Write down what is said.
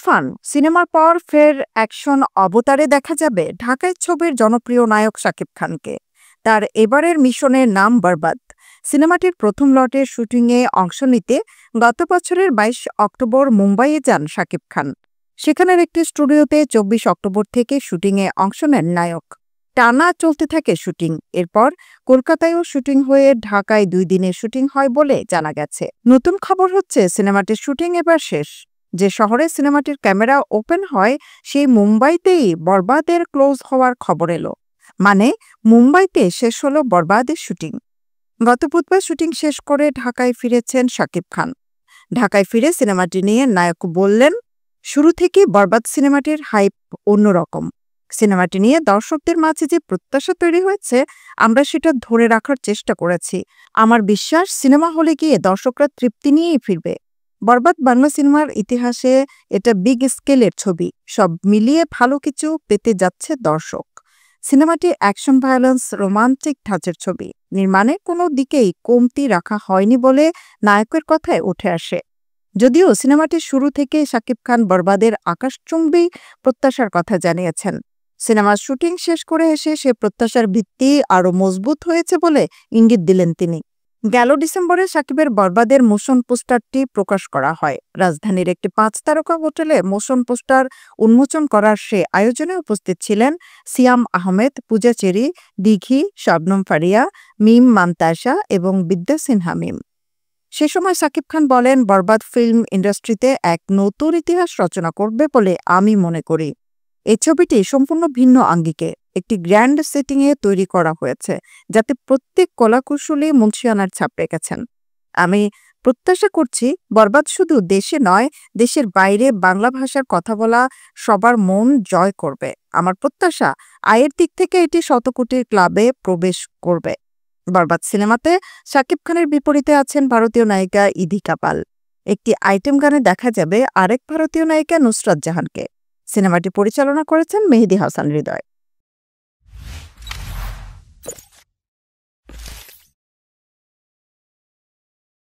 তুফান সিনেমার পর ফের অ্যাকশন অবতারে দেখা যাবে ঢাকাই ছবির জনপ্রিয় নায়ক শাকিব খানকে। তার এবারের মিশনের নাম বরবাদ। সিনেমাটির প্রথম লটের শুটিংয়ে অংশ নিতে গত বছরের ২২ অক্টোবর মুম্বাইয়ে যান শাকিব খান। সেখানের একটি স্টুডিওতে ২৪ অক্টোবর থেকে শুটিংয়ে অংশ নেন নায়ক। টানা চলতে থাকে শুটিং। এরপর কলকাতায়ও শুটিং হয়ে ঢাকায় ২ দিনের শুটিং হয় বলে জানা গেছে। নতুন খবর হচ্ছে সিনেমাটির শুটিং এবার শেষ। যে শহরে সিনেমাটির ক্যামেরা ওপেন হয় সেই মুম্বাইতেই বরবাদের ক্লোজ হওয়ার খবর এলো। মানে মুম্বাইতে শেষ হলো বরবাদের শুটিং। গত বুধবার শুটিং শেষ করে ঢাকায় ফিরেছেন শাকিব খান। ঢাকায় ফিরে সিনেমাটি নিয়ে নায়ক বললেন, শুরু থেকেই বরবাদ সিনেমাটির হাইপ অন্যরকম। সিনেমাটি নিয়ে দর্শকদের মাঝে যে প্রত্যাশা তৈরি হয়েছে আমরা সেটা ধরে রাখার চেষ্টা করেছি। আমার বিশ্বাস সিনেমা হলে গিয়ে দর্শকরা তৃপ্তি নিয়েই ফিরবে। বরবাদ বাংলা সিনেমার ইতিহাসে এটা বিগ স্কেলের ছবি। সব মিলিয়ে ভালো কিছু পেতে যাচ্ছে দর্শক। সিনেমাটি অ্যাকশন, ভায়োলেন্স, রোমান্টিক ধাঁচের ছবি। নির্মাণে কোনো দিকেই কমতি রাখা হয়নি বলে নায়কের কথায় উঠে আসে। যদিও সিনেমাটির শুরু থেকে শাকিব খান বরবাদের আকাশচুম্বী প্রত্যাশার কথা জানিয়েছেন। সিনেমার শুটিং শেষ করে এসে সে প্রত্যাশার ভিত্তি আরও মজবুত হয়েছে বলে ইঙ্গিত দিলেন তিনি। গেল ডিসেম্বরে শাকিবের বরবাদের মোশন পোস্টারটি প্রকাশ করা হয়। রাজধানীর একটি ৫ তারকা হোটেলে মোশন পোস্টার উন্মোচন করার সে আয়োজনে উপস্থিত ছিলেন সিয়াম আহমেদ, পূজা চেরি, দিঘি, শবনম ফারিয়া, মিম মান্তাসা এবং বিদ্যা সিনহা মিম। সে সময় শাকিব খান বলেন, বরবাদ ফিল্ম ইন্ডাস্ট্রিতে এক নতুন ইতিহাস রচনা করবে বলে আমি মনে করি। এই ছবিটি সম্পূর্ণ ভিন্ন আঙ্গিকে একটি গ্র্যান্ড সেটিংয়ে তৈরি করা হয়েছে, যাতে প্রত্যেক কলাকুশলী মুন্সিয়ানার ছাপ রেখেছেন। আমি প্রত্যাশা করছি বরবাদ শুধু দেশে নয়, দেশের বাইরে বাংলা ভাষার কথা বলা সবার মন জয় করবে। আমার প্রত্যাশা আয়ের দিক থেকে এটি শতকোটির ক্লাবে প্রবেশ করবে। বরবাদ সিনেমাতে শাকিব খানের বিপরীতে আছেন ভারতীয় নায়িকা ইধিকা পাল। একটি আইটেম গানে দেখা যাবে আরেক ভারতীয় নায়িকা নুসরাত জাহানকে। সিনেমাটি পরিচালনা করেছেন মেহেদী হাসান হৃদয়।